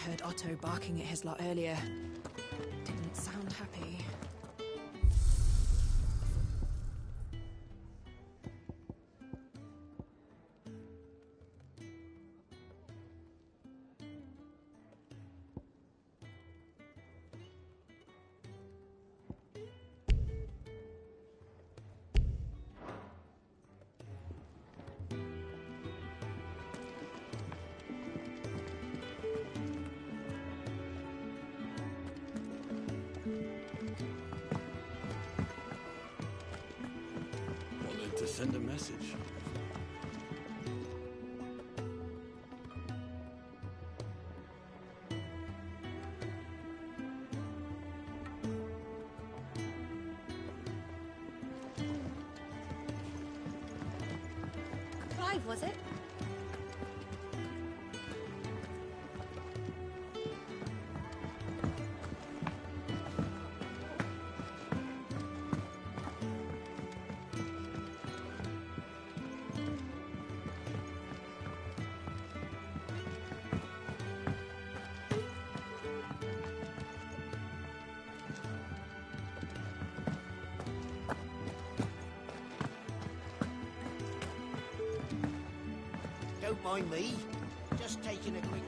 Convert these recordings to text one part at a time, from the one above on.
heard Otto barking at his lot earlier. Didn't sound happy. To send a message. Clive, was it? Don't mind me. Just taking a quick...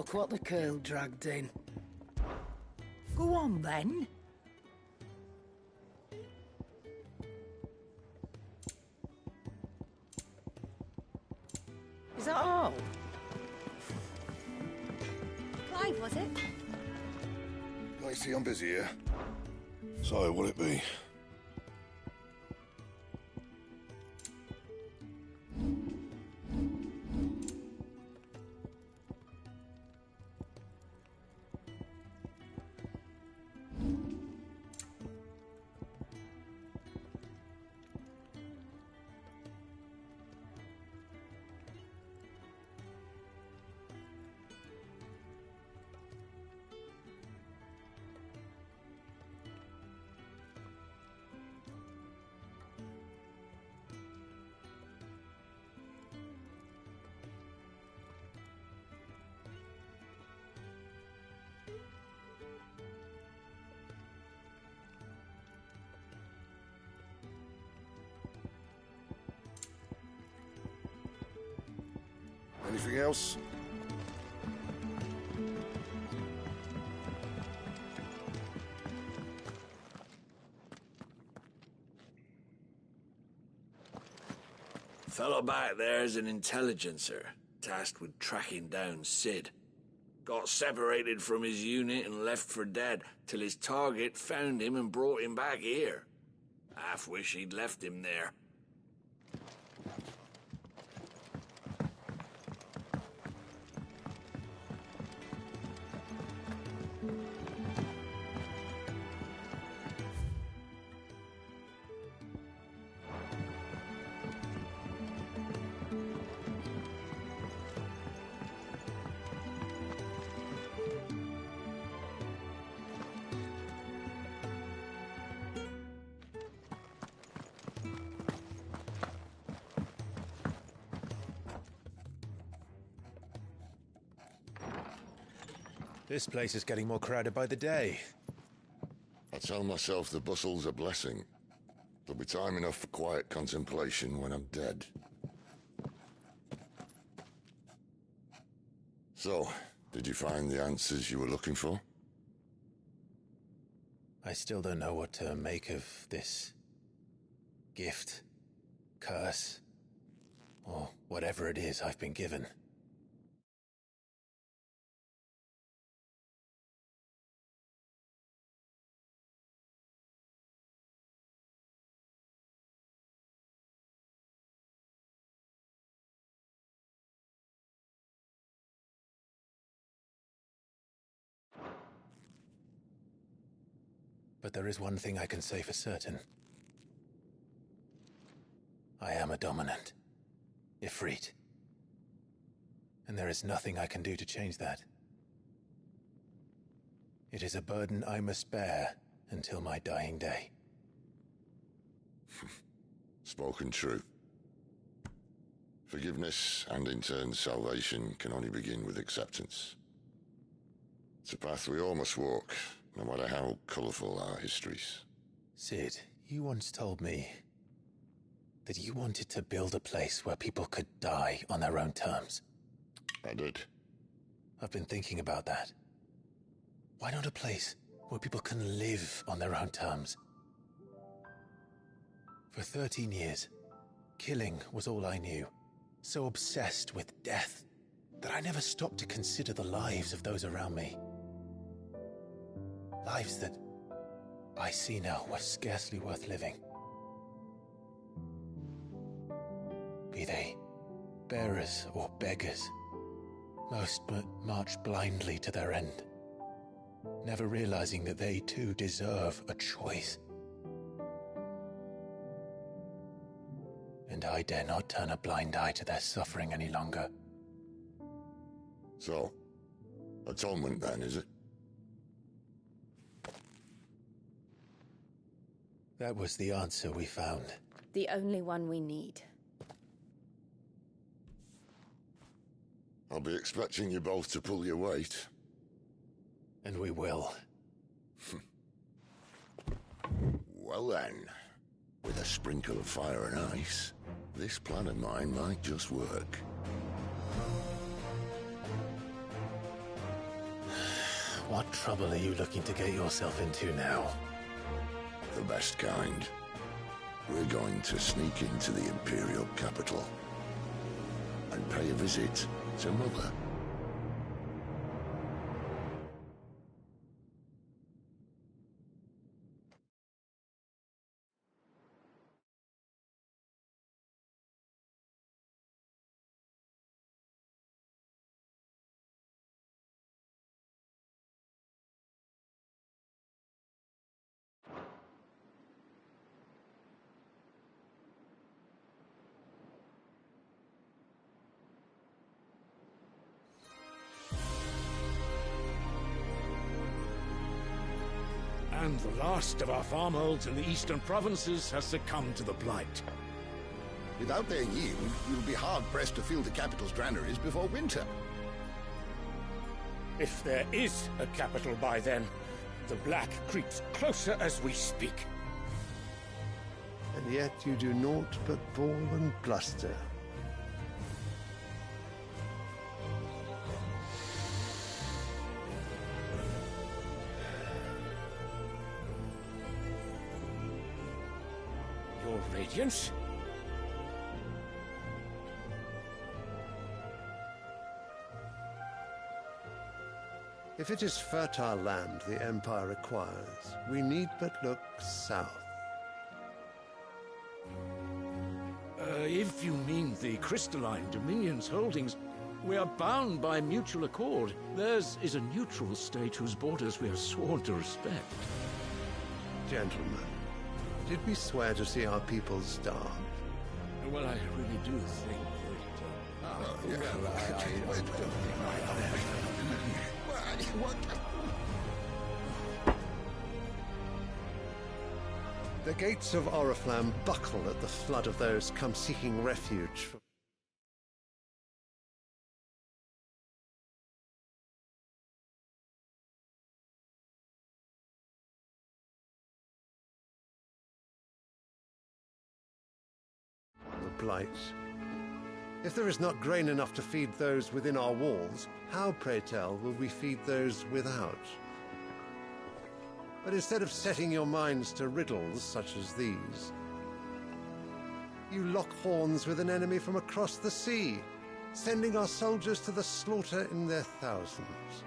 Look what the Curl dragged in. Go on, then. Is that all? Clive, was it? I see I'm busy here. So, what'll it be? Anything else? Fellow back there's an intelligencer, tasked with tracking down Sid. Got separated from his unit and left for dead, till his target found him and brought him back here. Half wish he'd left him there. This place is getting more crowded by the day. I tell myself the bustle's a blessing. There'll be time enough for quiet contemplation when I'm dead. So, did you find the answers you were looking for? I still don't know what to make of this gift, curse, or whatever it is I've been given. But there is one thing I can say for certain. I am a dominant, Ifrit. And there is nothing I can do to change that. It is a burden I must bear until my dying day. Spoken true. Forgiveness, and in turn salvation, can only begin with acceptance. It's a path we all must walk, no matter how colourful our histories. Sid, you once told me that you wanted to build a place where people could die on their own terms. I did. I've been thinking about that. Why not a place where people can live on their own terms? For 13 years, killing was all I knew. So obsessed with death that I never stopped to consider the lives of those around me. Lives that I see now were scarcely worth living. Be they bearers or beggars, most but march blindly to their end, never realizing that they too deserve a choice. And I dare not turn a blind eye to their suffering any longer. So, atonement then, is it? That was the answer we found. The only one we need. I'll be expecting you both to pull your weight. And we will. Well then, with a sprinkle of fire and ice, this plan of mine might just work. What trouble are you looking to get yourself into now? The best kind. We're going to sneak into the Imperial capital and pay a visit to Mother. And the last of our farmholds in the eastern provinces has succumbed to the Blight. Without their yield, you'll be hard-pressed to fill the capital's granaries before winter. If there is a capital by then, the Black creeps closer as we speak. And yet you do naught but bawl and bluster. Your Radiance? If it is fertile land the Empire requires, we need but look south. If you mean the Crystalline Dominion's holdings, we are bound by mutual accord. Theirs is a neutral state whose borders we are sworn to respect. Gentlemen, did we swear to see our people starve? Well, I really do think The gates of Oriflamme buckle at the flood of those come seeking refuge. The Blight. If there is not grain enough to feed those within our walls, how, pray tell, will we feed those without? But instead of setting your minds to riddles such as these, you lock horns with an enemy from across the sea, sending our soldiers to the slaughter in their thousands.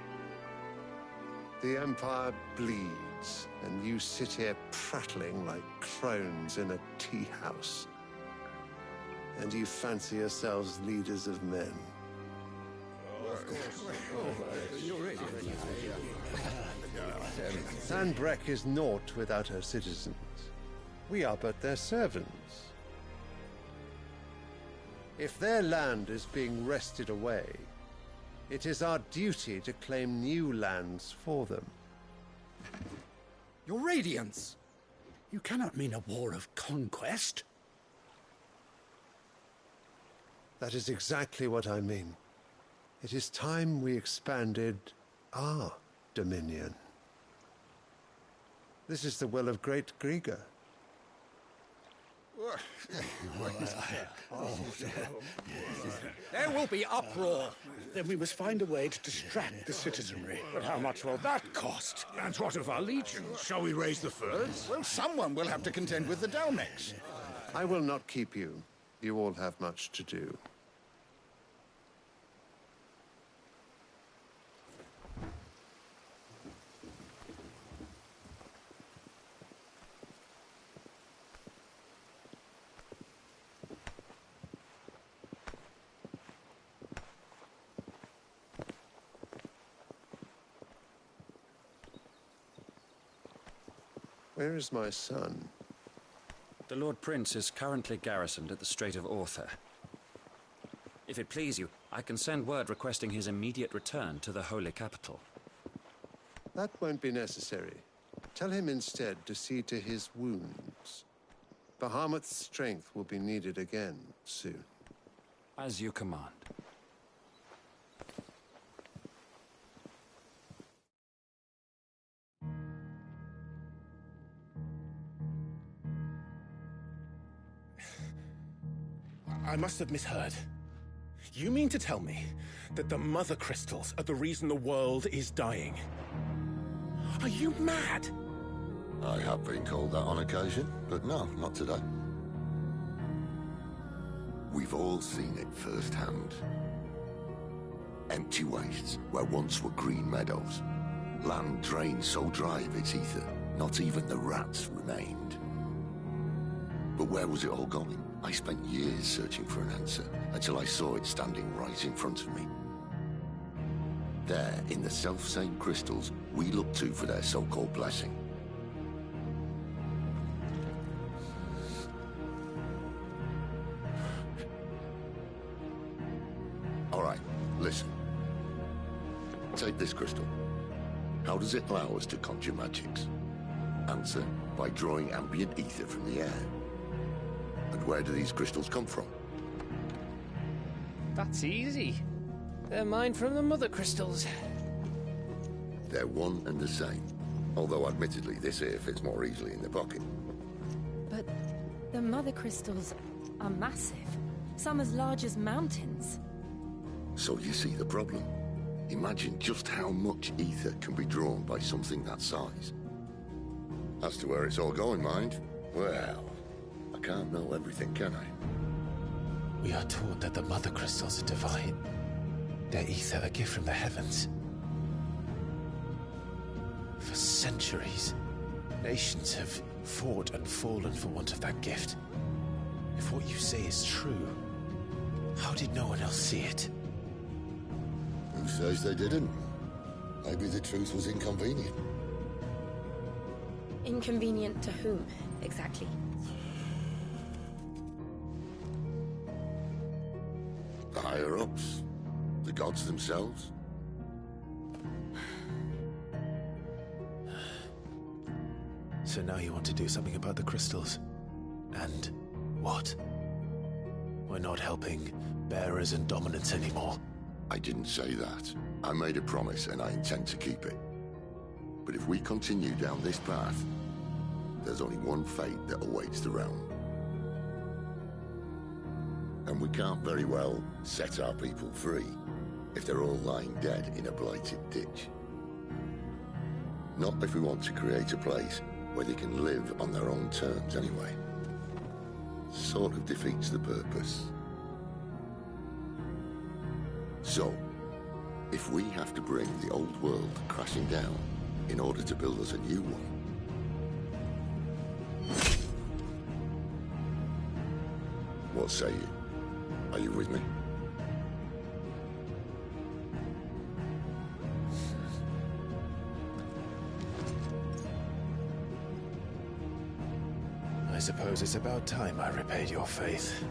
The Empire bleeds, and you sit here prattling like crones in a tea house. And you fancy yourselves leaders of men. Sanbreque is naught without her citizens. We are but their servants. If their land is being wrested away, it is our duty to claim new lands for them. Your Radiance! You cannot mean a war of conquest. That is exactly what I mean. It is time we expanded our dominion. This is the will of great Grieger. There will be uproar. Then we must find a way to distract the citizenry. But how much will that cost? And what of our legions? Shall we raise the furs? Well, someone will have to contend with the Dalmex. I will not keep you. You all have much to do. Where is my son? The Lord Prince is currently garrisoned at the Strait of Orther. If it please you, I can send word requesting his immediate return to the Holy Capital. That won't be necessary. Tell him instead to see to his wounds. Bahamut's strength will be needed again soon. As you command. I must have misheard. You mean to tell me that the Mother Crystals are the reason the world is dying? Are you mad? I have been called that on occasion, but no, not today. We've all seen it firsthand. Empty wastes where once were green meadows. Land drained so dry of its ether, not even the rats remained. But where was it all going? I spent years searching for an answer, until I saw it standing right in front of me. There, in the self-same crystals we look to for their so-called blessing. All right, listen. Take this crystal. How does it allow us to conjure magics? Answer, by drawing ambient ether from the air. And where do these crystals come from? That's easy. They're mine from the mother crystals. They're one and the same. Although admittedly this here fits more easily in the pocket. But the mother crystals are massive. Some as large as mountains. So you see the problem. Imagine just how much ether can be drawn by something that size. As to where it's all going, mind, well, I can't know everything, can I? We are taught that the mother crystals are divine. Their ether a gift from the heavens. For centuries, nations have fought and fallen for want of that gift. If what you say is true, how did no one else see it? Who says they didn't? Maybe the truth was inconvenient. Inconvenient to whom, exactly? The higher-ups? The gods themselves? So now you want to do something about the crystals. And what? We're not helping bearers and dominants anymore. I didn't say that. I made a promise and I intend to keep it. But if we continue down this path, there's only one fate that awaits the realm. And we can't very well set our people free if they're all lying dead in a blighted ditch. Not if we want to create a place where they can live on their own terms anyway. Sort of defeats the purpose. So, if we have to bring the old world crashing down in order to build us a new one, what say you? Are you with me? I suppose it's about time I repaid your faith.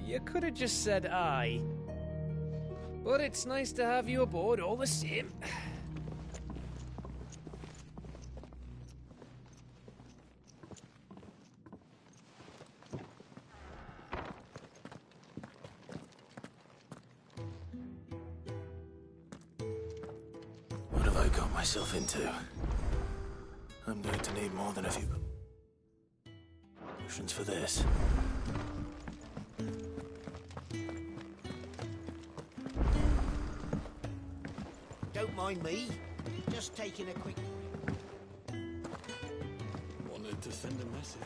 You could have just said aye. But it's nice to have you aboard all the same. What have I got myself into? I'm going to need more than a few potions for this. Don't mind me. Just taking a quick... Wanted to send a message.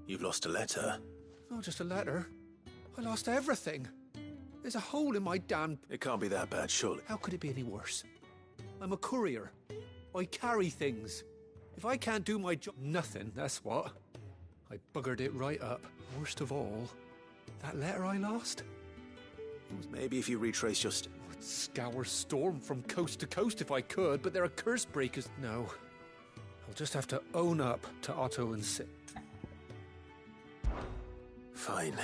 You've lost a letter. Not just a letter. I lost everything. There's a hole in my damn... It can't be that bad, surely. How could it be any worse? I'm a courier. I carry things. If I can't do my job... Nothing, that's what. I buggered it right up. Worst of all, that letter I lost? Maybe if you retrace your... I'd scour Storm from coast to coast if I could, but there are curse breakers. No. I'll just have to own up to Otto and Sid. Fine.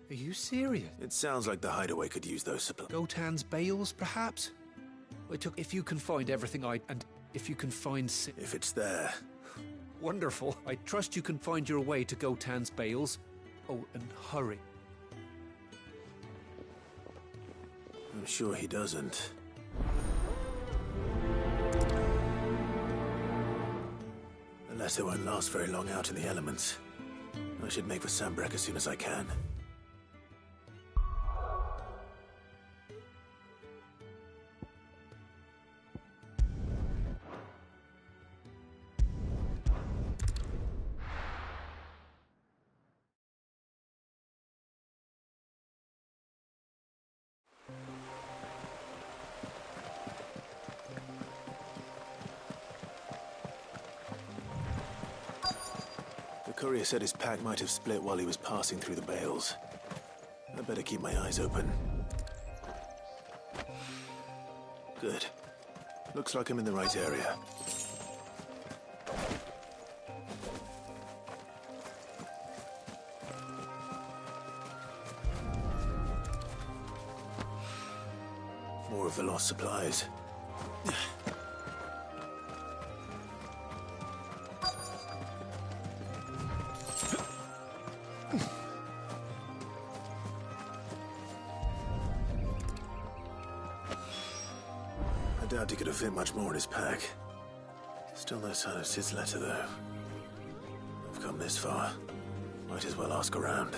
Are you serious? It sounds like the hideaway could use those supplies. Gotan's bales, perhaps? I took... If you can find everything and if you can find... If it's there. Wonderful. I trust you can find your way to Gotan's bales. Oh, and hurry. I'm sure he doesn't. Unless it won't last very long out in the elements. I should make for Sambrek as soon as I can. The courier said his pack might have split while he was passing through the bales. I better keep my eyes open. Good. Looks like I'm in the right area. More of the lost supplies. I doubt he could have fit much more in his pack. Still no sign of Sid's letter, though. I've come this far. Might as well ask around.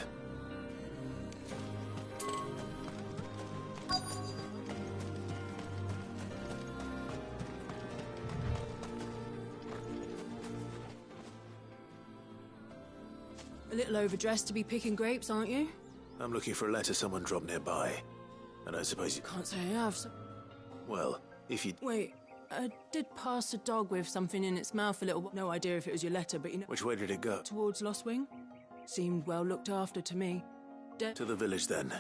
A little overdressed to be picking grapes, aren't you? I'm looking for a letter someone dropped nearby. And I suppose you... Can't say I have. Well, if you... Wait, I did pass a dog with something in its mouth a little while. No idea if it was your letter, but you know... Which way did it go? Towards Lost Wing. Seemed well looked after to me. To the village, then.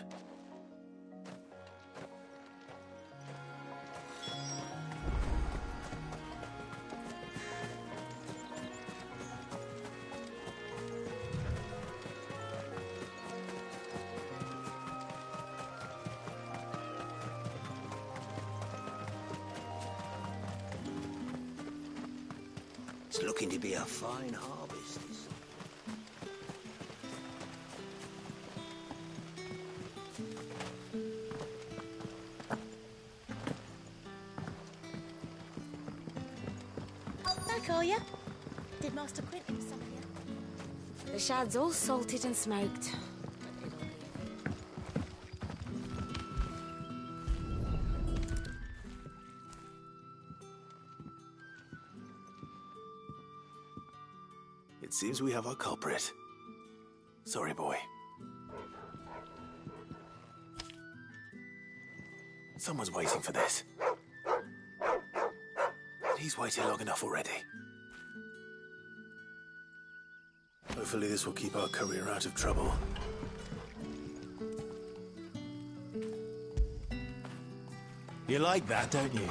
It's looking to be a fine harvest. Back, are ya? Did Master Quint give some here? The shad's all salted and smoked. It seems we have our culprit. Sorry, boy. Someone's waiting for this. He's waited long enough already. Hopefully this will keep our courier out of trouble. You like that, don't you?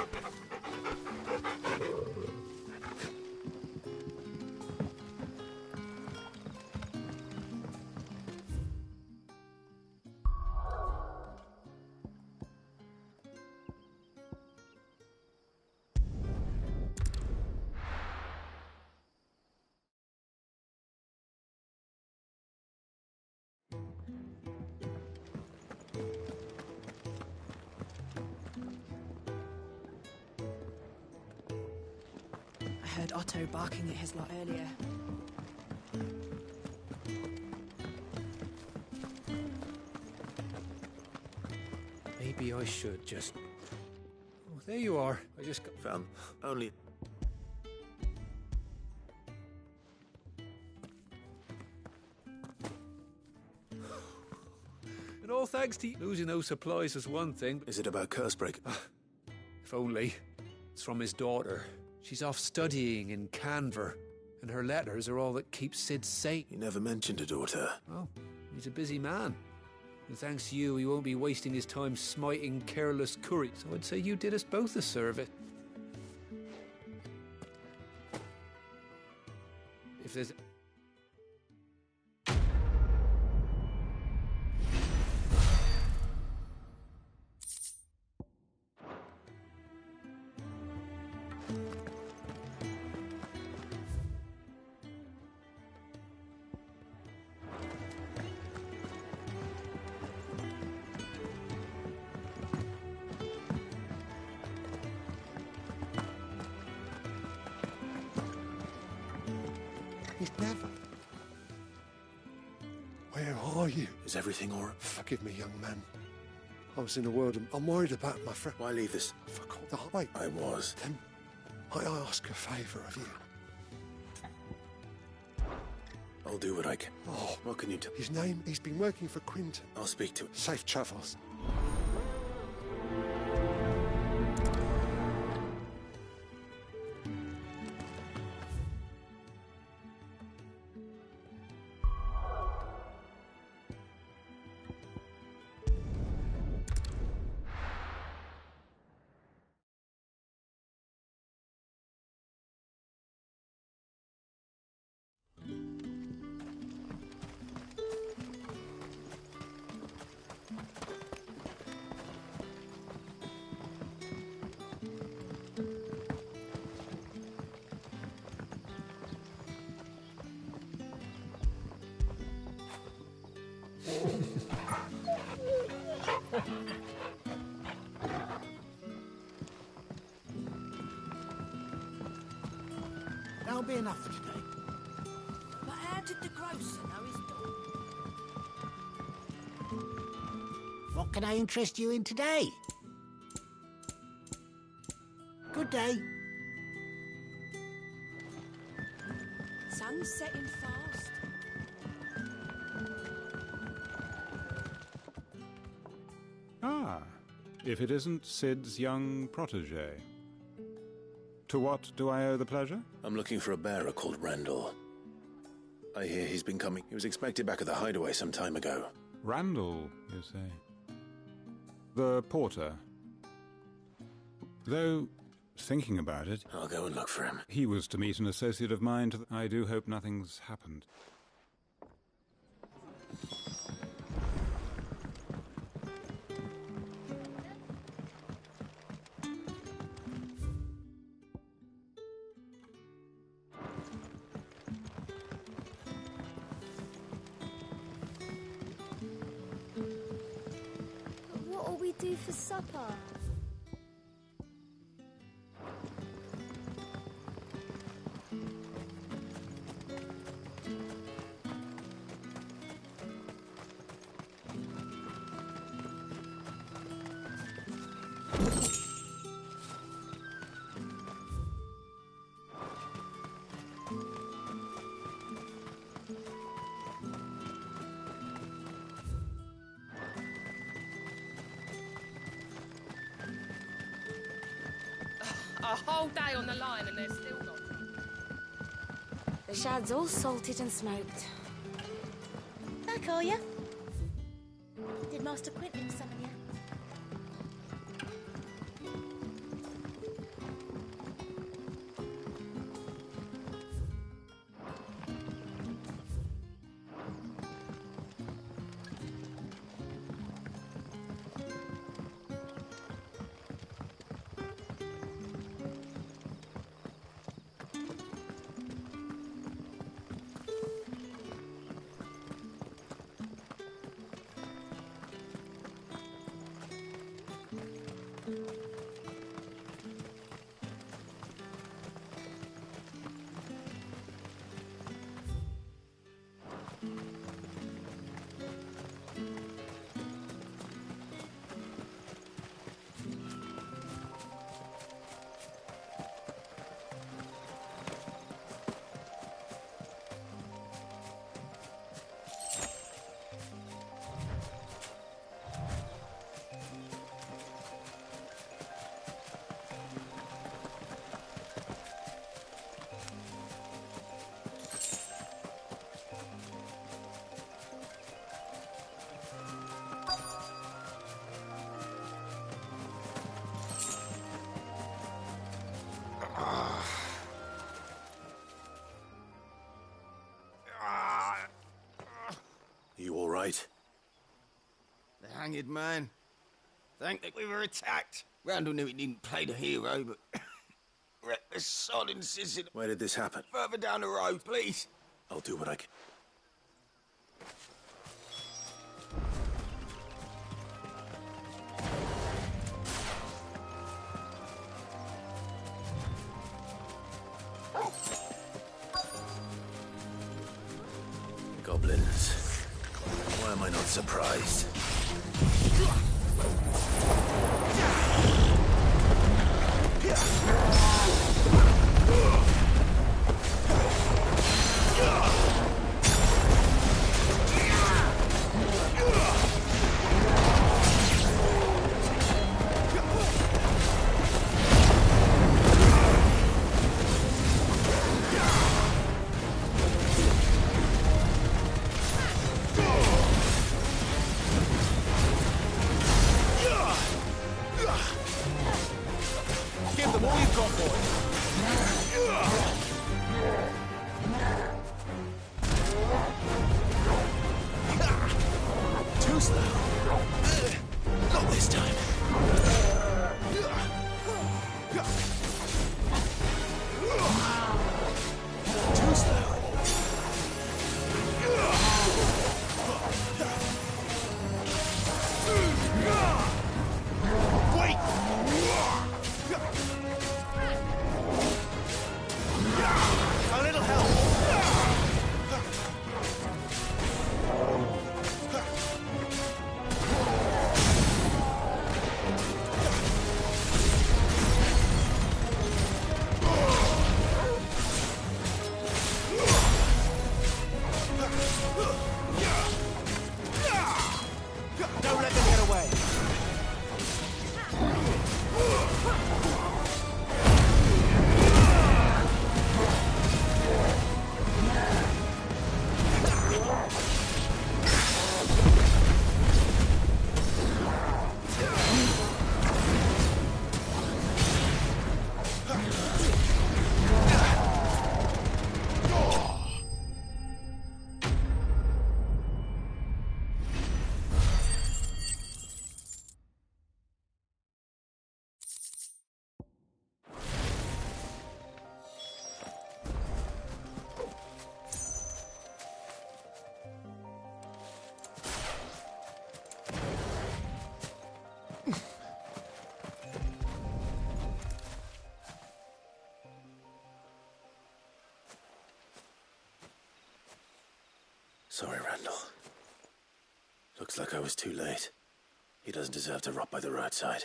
I heard Otto barking at his lot earlier. Maybe I should just... Oh, there you are. I just got... Found only... And all thanks to you. Losing those supplies is one thing. Is it about Cursebreak? If only. It's from his daughter. She's off studying in Canver, and her letters are all that keeps Sid safe. He never mentioned a daughter. Oh, he's a busy man. And thanks to you, he won't be wasting his time smiting careless couriers. So I'd say you did us both a service. If there's... He's never. are you? Is everything all right? Forgive me, young man. I was in a world I'm worried about my friend. Why leave this? Fuck all. Oh, wait. I was. Then I ask a favour of you. I'll do what I can. Oh. What can you do? His name, he's been working for Quinton. I'll speak to him. Safe travels. That'll be enough for today. But how did the grocer know his dog? What can I interest you in today? Good day. Sun's setting fast. Ah, if it isn't Sid's young protege. To what do I owe the pleasure? I'm looking for a bearer called Randall. I hear he's been coming. He was expected back at the hideaway some time ago. Randall, you say? The porter. Though, thinking about it... I'll go and look for him. He was to meet an associate of mine. I do hope nothing's happened. What'll we do for supper? A whole day on the line and they're still not. The shad's all salted and smoked. Back, are you? Did Master Quinton summon you? You all right? The hanged man. Thank that we were attacked. Randall knew he didn't play the hero, but... wrecked the sod and insisted... Where did this happen? Further down the road, please. I'll do what I can. Goblins. Why am I surprised. Give them all you've got, boys. Too slow. Not this time. Too slow. Wait! A little help. Don't let them get away. Sorry, Randall. Looks like I was too late. He doesn't deserve to rot by the roadside.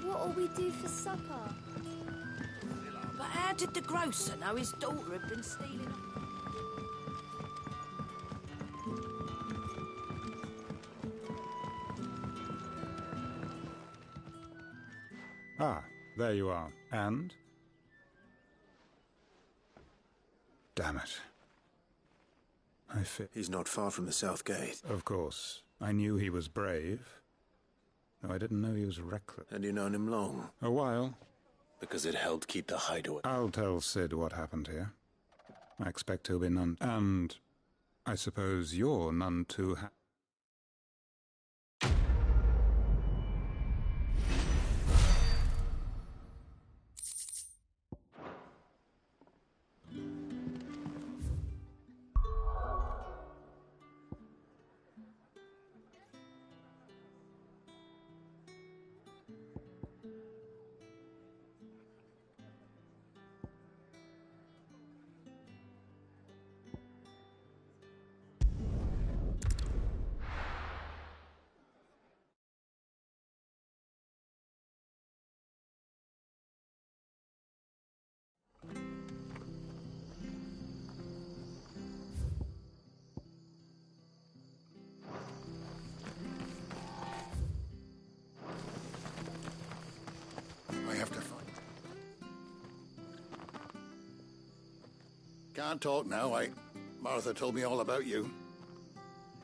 What'll we do for supper? But how did the grocer know his daughter had been stealing? Ah, there you are. And? Damn it. He's not far from the South Gate. Of course. I knew he was brave. Though I didn't know he was reckless. And you known him long? A while. Because it helped keep the hideaway. I'll tell Sid what happened here. I expect he'll be none... And I suppose you're none too can't talk now. Martha told me all about you.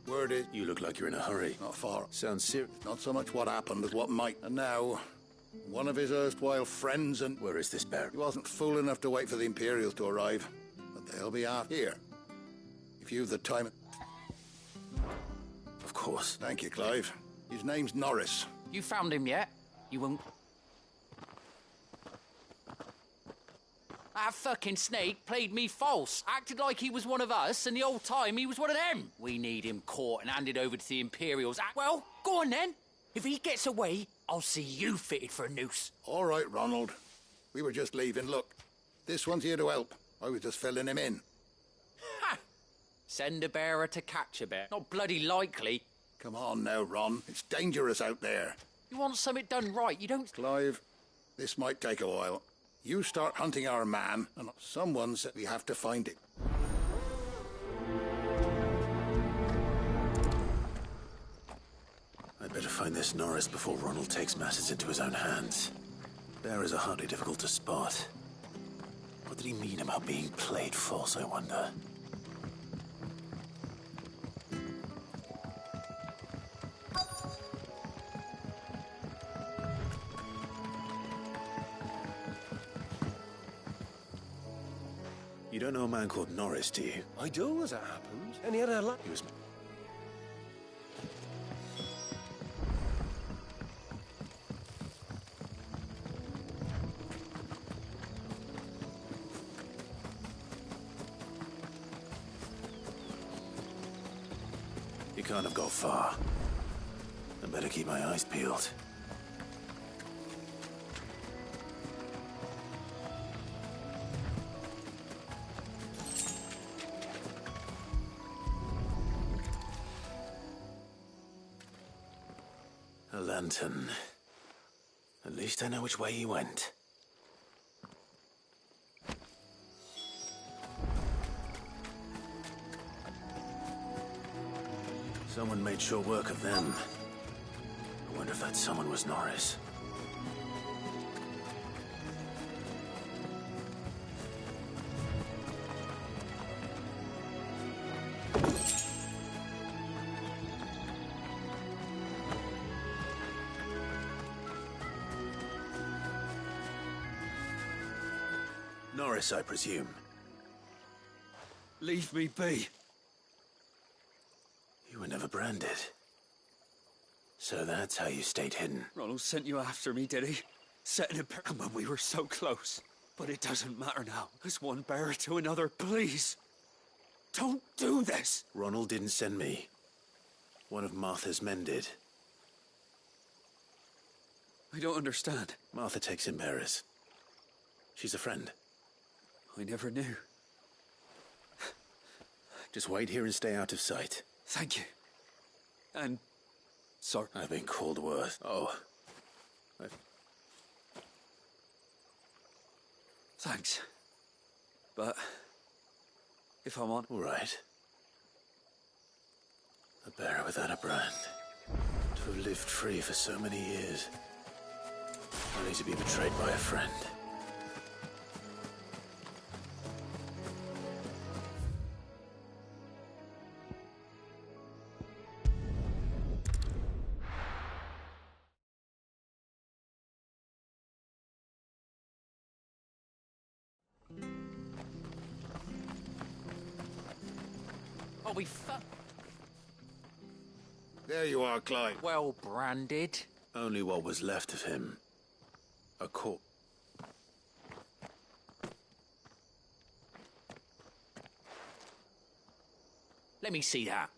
Word is... You look like you're in a hurry. Not far. Sounds serious. Not so much what happened as what might. And now, one of his erstwhile friends and... Where is this bear? He wasn't fool enough to wait for the Imperials to arrive. But they'll be out here. If you've the time... Of course. Thank you, Clive. His name's Norris. You found him yet? You won't... That fucking snake played me false. Acted like he was one of us, and the whole time he was one of them. We need him caught and handed over to the Imperials. Well, go on then. If he gets away, I'll see you fitted for a noose. All right, Ronald. We were just leaving. Look, this one's here to help. I was just filling him in. Ha! Send a bearer to catch a bear. Not bloody likely. Come on now, Ron. It's dangerous out there. You want something done right, you don't... Clive, this might take a while. You start hunting our man, and someone said we have to find him. I'd better find this Norris before Ronald takes matters into his own hands. Bearers are hardly difficult to spot. What did he mean about being played false, I wonder? You don't know a man called Norris, do you? I do, as it happens. And he had a He was... He can't have got far. I better keep my eyes peeled. A lantern. At least I know which way he went. Someone made sure work of them. I wonder if that someone was Norris. Norris, I presume. Leave me be. You were never branded. So that's how you stayed hidden. Ronald sent you after me, did he? Setting a bear when we were so close. But it doesn't matter now. It's one bearer to another, please. Don't do this! Ronald didn't send me. One of Martha's men did. I don't understand. Martha takes in bearers. She's a friend. I never knew. Just wait here and stay out of sight. Thank you. And... sorry. I've been called worse. Oh. Thanks. But... if I'm on... All right. A bearer without a brand. To have lived free for so many years. Only to be betrayed by a friend. Oh, we There you are, Clive. Well branded. Only what was left of him. A corpse. Let me see that.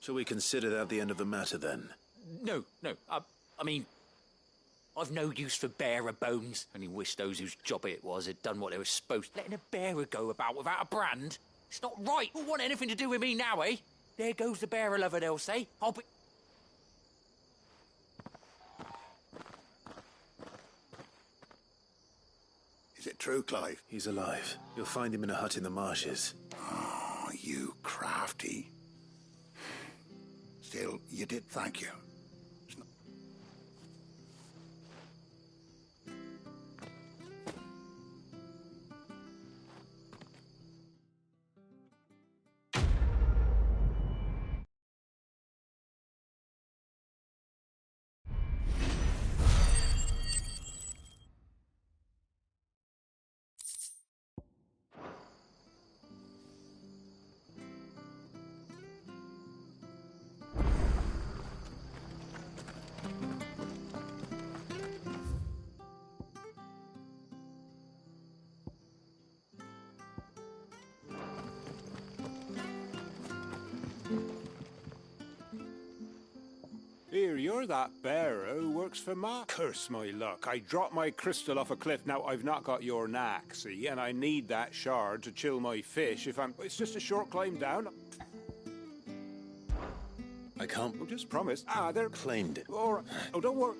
Shall we consider that the end of the matter, then? No. I mean... I've no use for bearer bones. Only wish those whose job it was had done what they were supposed to. Letting a bearer go about without a brand? It's not right. Who want anything to do with me now, eh? There goes the bearer lover, they'll say. I'll be... Is it true, Clive? He's alive. You'll find him in a hut in the marshes. Oh, you crafty. Still, you did thank you. Here, you're that bearer who works for Mark. Curse my luck. I dropped my crystal off a cliff. Now, I've not got your knack, see? And I need that shard to chill my fish if I'm... It's just a short climb down. I can't... Oh, just promise. Ah, they're... Claimed it. All right. Oh, don't worry.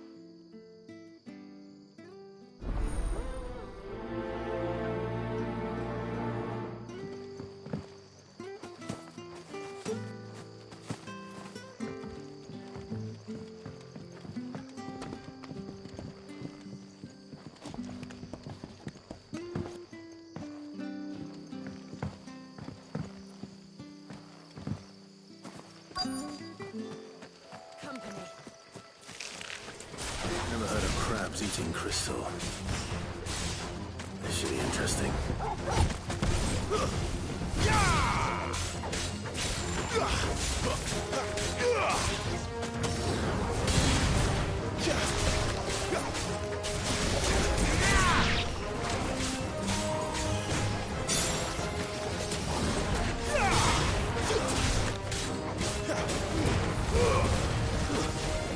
Never heard of crabs eating crystal. This should be interesting.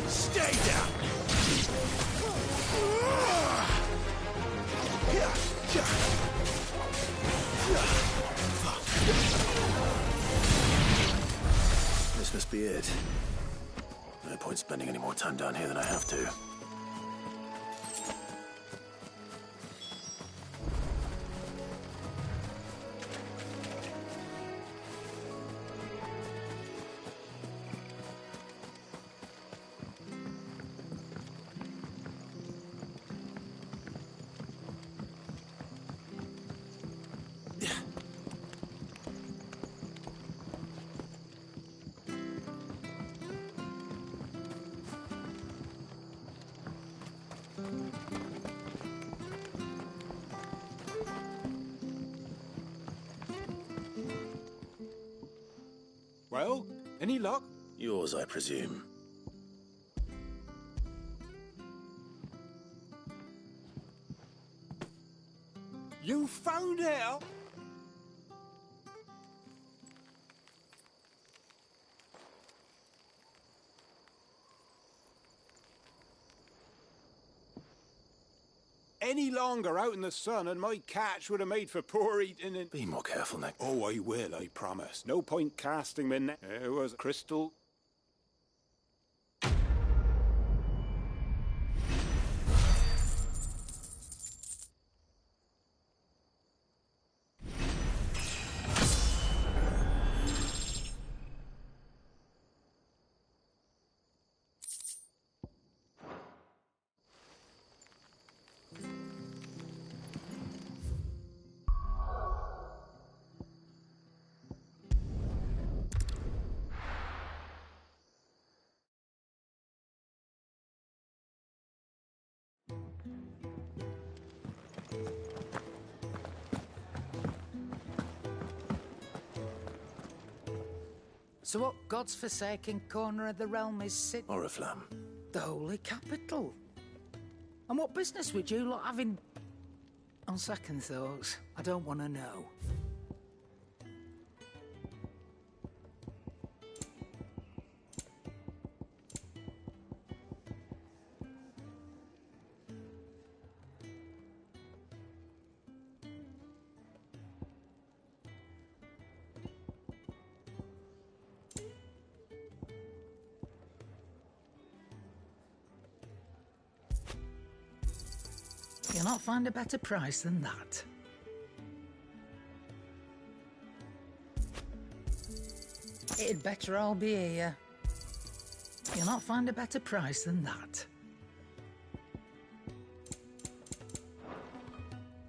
Stay down! This must be it. No point spending any more time down here than I have to. Well, any luck? Yours, I presume. You found out? Any longer out in the sun and my catch would have made for poor eating and... Be more careful, Nick. Oh, I will, I promise. No point casting my net. There was crystal. So what God's forsaken corner of the realm is sit? Oriflamme. The holy capital. And what business would you lot have in... On second thoughts, I don't want to know. You'll not find a better price than that. It'd better all be here. You'll not find a better price than that.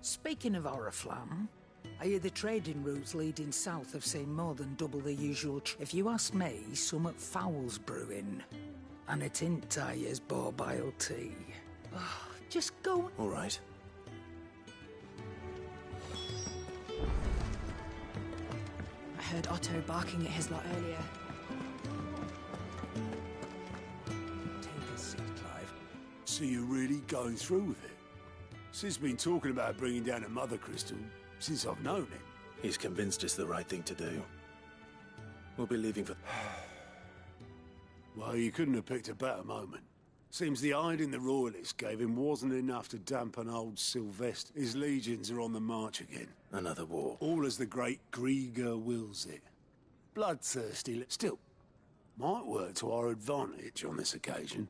Speaking of Oriflamme, I hear the trading routes leading south have seen more than double the usual. If you ask me, summat foul's brewing. And it ain't Tyre's borbile tea. Just go. All right. I heard Otto barking at his lot earlier. Take a seat, Clive. So you're really going through with it? Sid's been talking about bringing down a mother crystal since I've known him. He's convinced it's the right thing to do. We'll be leaving for... Well, you couldn't have picked a better moment. Seems the hiding the Royalists gave him wasn't enough to dampen old Sylvester. His legions are on the march again. Another war. All as the great Grieger wills it. Bloodthirsty, still, might work to our advantage on this occasion.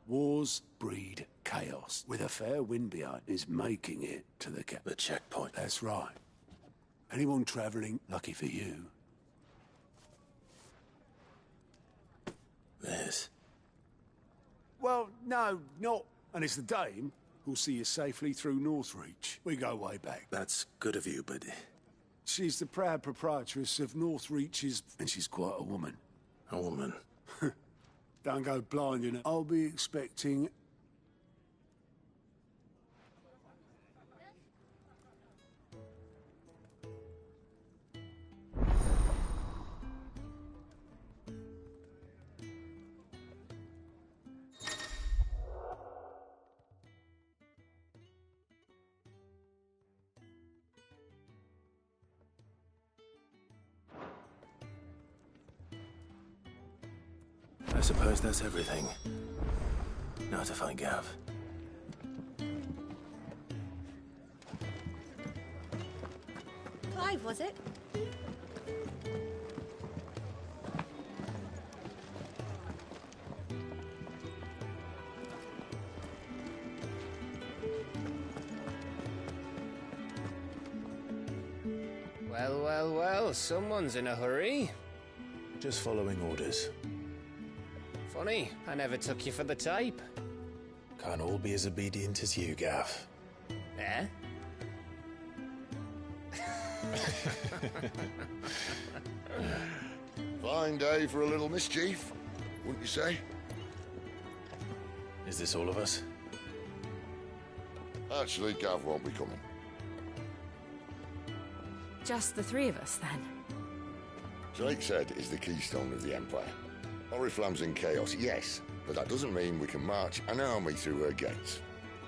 Wars breed chaos. With a fair wind behind is making it to the The checkpoint. That's right. Anyone travelling, lucky for you. Liz. Well, no, not. And it's the Dame who'll see you safely through Northreach. We go way back. That's good of you, but... She's the proud proprietress of Northreach's... And she's quite a woman. A woman? Don't go blind, you know. I'll be expecting... I suppose that's everything. Now to find Gav. Clive, was it? Well, well, well, someone's in a hurry. Just following orders. Funny, I never took you for the type. Can't all be as obedient as you, Gav. Eh? Fine day for a little mischief, wouldn't you say? Is this all of us? Actually, Gav won't be coming. Just the three of us, then? Drake's Head is the keystone of the Empire. Oriflamme's in chaos, yes, but that doesn't mean we can march an army through her gates.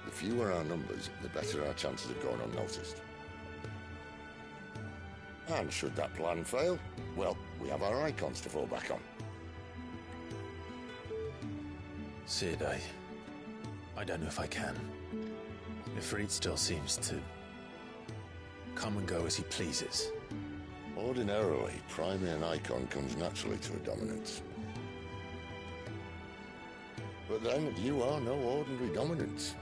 The fewer our numbers, the better our chances of going unnoticed. And should that plan fail, well, we have our icons to fall back on. Sid, I don't know if I can. Ifrit still seems to come and go as he pleases. Ordinarily, priming an icon comes naturally to a dominance. But then, you are no ordinary dominance.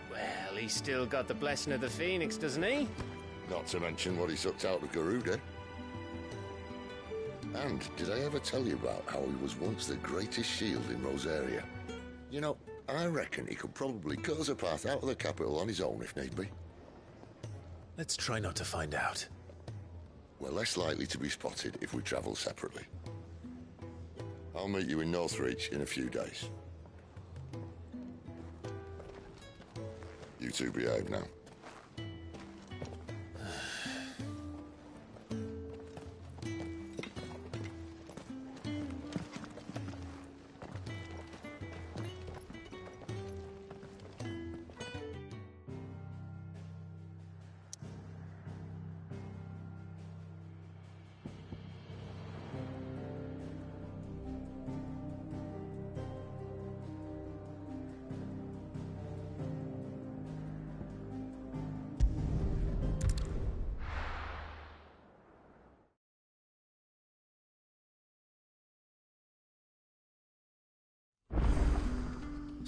Well, he's still got the blessing of the Phoenix, doesn't he? Not to mention what he sucked out of Garuda. And did I ever tell you about how he was once the greatest shield in Rosaria? You know, I reckon he could probably cut us a path out of the capital on his own if need be. Let's try not to find out. We're less likely to be spotted if we travel separately. I'll meet you in Northreach in a few days. You two behave now.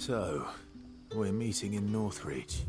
So, we're meeting in Northreach.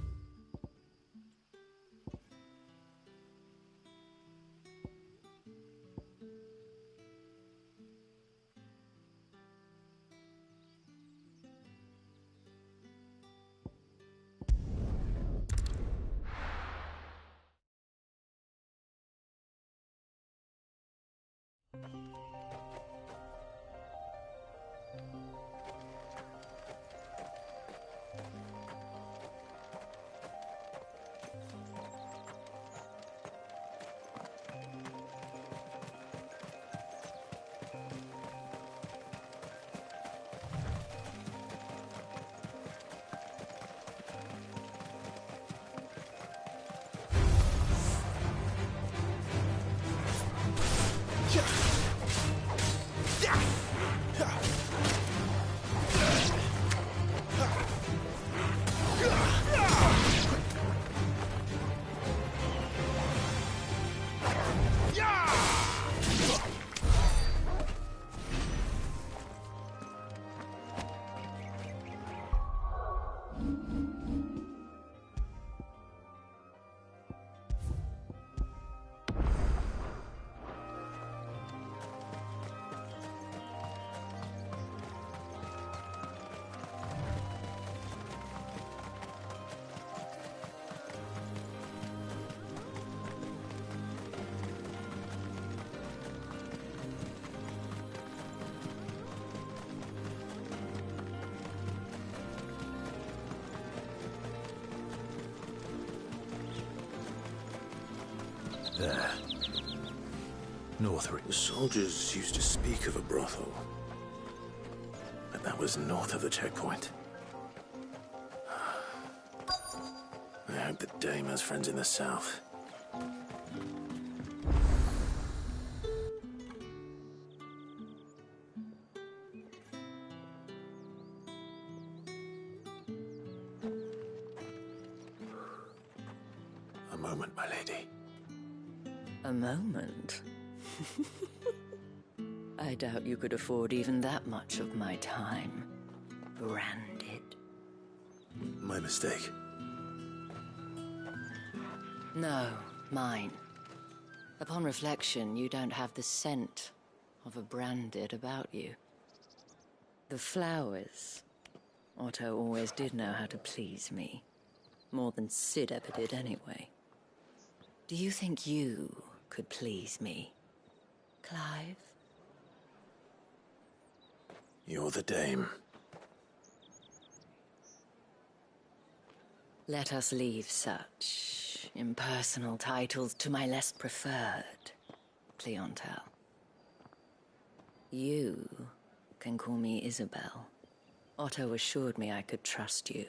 There. North. The soldiers used to speak of a brothel. But that was north of the checkpoint. I hope the dame has friends in the south. A moment, my lady. A moment? I doubt you could afford even that much of my time. Branded. My mistake. No, mine. Upon reflection, you don't have the scent of a branded about you. The flowers. Otto always did know how to please me. More than Sid ever did anyway. Do you think you could please me, Clive? You're the dame. Let us leave such impersonal titles to my less preferred clientele. You can call me Isabel. Otto assured me I could trust you.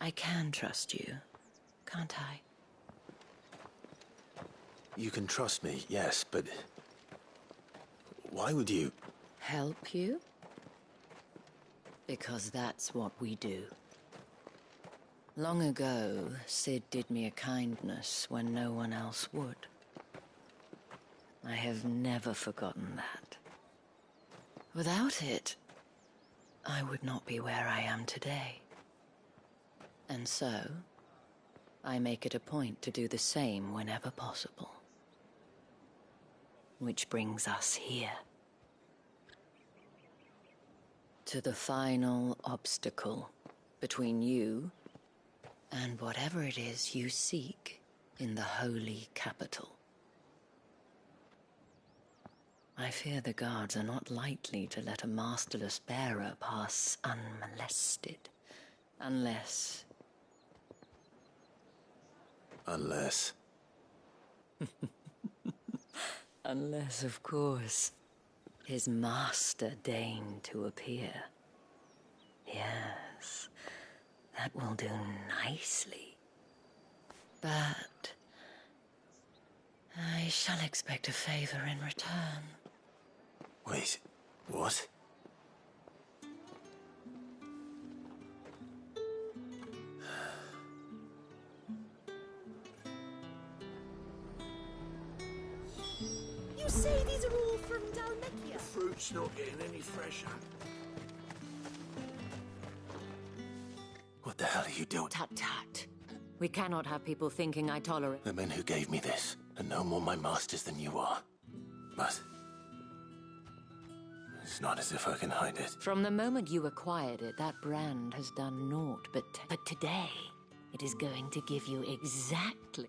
I can trust you, can't I? You can trust me, yes, but... why would you... Help you? Because that's what we do. Long ago, Sid did me a kindness when no one else would. I have never forgotten that. Without it, I would not be where I am today. And so, I make it a point to do the same whenever possible. Which brings us here. To the final obstacle between you and whatever it is you seek in the holy capital. I fear the guards are not likely to let a masterless bearer pass unmolested. Unless... Unless... Unless, of course, his master deigned to appear. Yes, that will do nicely. But... I shall expect a favor in return. Wait, what? You say these are all from Dalmekia? The fruit's not getting any fresher. What the hell are you doing? Tut-tut. We cannot have people thinking I tolerate... The men who gave me this are no more my masters than you are. But... it's not as if I can hide it. From the moment you acquired it, that brand has done naught. But today, it is going to give you exactly...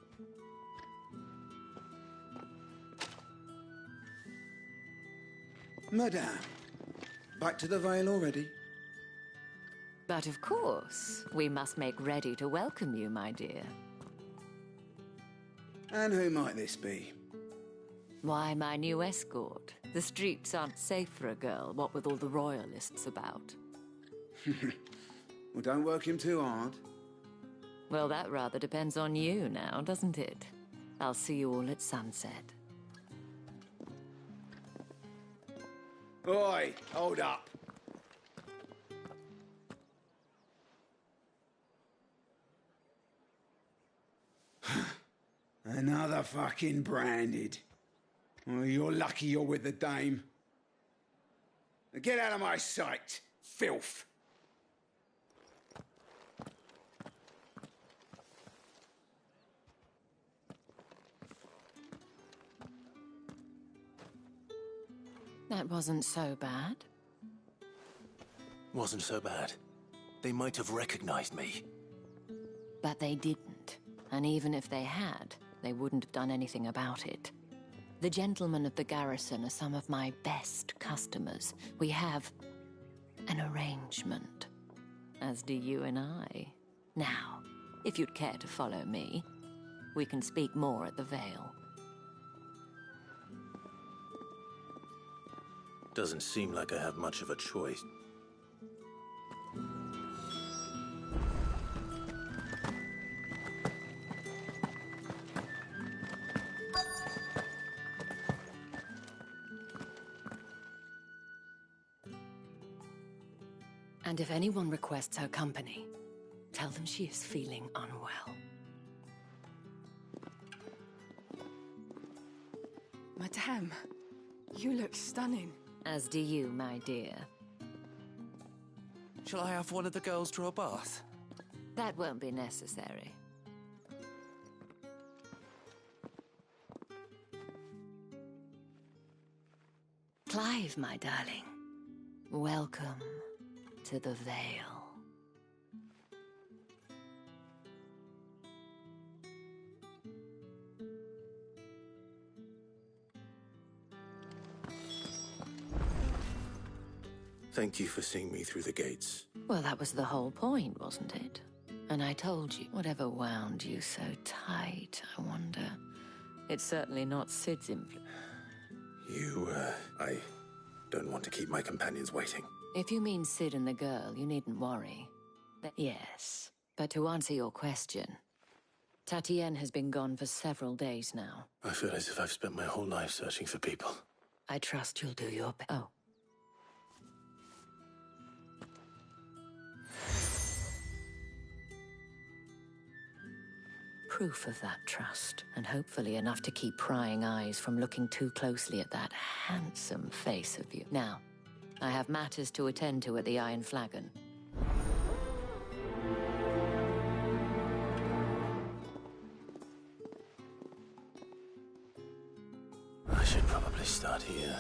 Madame, back to the Vale already? But of course, we must make ready to welcome you, my dear. And who might this be? Why, my new escort. The streets aren't safe for a girl, what with all the royalists about. Well, don't work him too hard. Well, that rather depends on you now, doesn't it? I'll see you all at sunset. Oi, hold up. Another fucking branded. Oh, you're lucky you're with the dame. Now get out of my sight, filth. That wasn't so bad. Wasn't so bad. They might have recognized me. But they didn't. And even if they had, they wouldn't have done anything about it. The gentlemen of the garrison are some of my best customers. We have an arrangement, as do you and I. Now, if you'd care to follow me, we can speak more at the Vale. Doesn't seem like I have much of a choice. And if anyone requests her company, tell them she is feeling unwell. Madame, you look stunning. As do you, my dear. Shall I have one of the girls draw a bath? That won't be necessary. Clive, my darling. Welcome to the Vale. Thank you for seeing me through the gates. Well, that was the whole point, wasn't it? And I told you, whatever wound you so tight, I wonder. It's certainly not Sid's influence. I don't want to keep my companions waiting. If you mean Sid and the girl, you needn't worry. Yes, but to answer your question, Tatienne has been gone for several days now. I feel as if I've spent my whole life searching for people. I trust you'll do your best. Oh. Proof of that trust, and hopefully enough to keep prying eyes from looking too closely at that handsome face of you. Now, I have matters to attend to at the Iron Flagon. I should probably start here.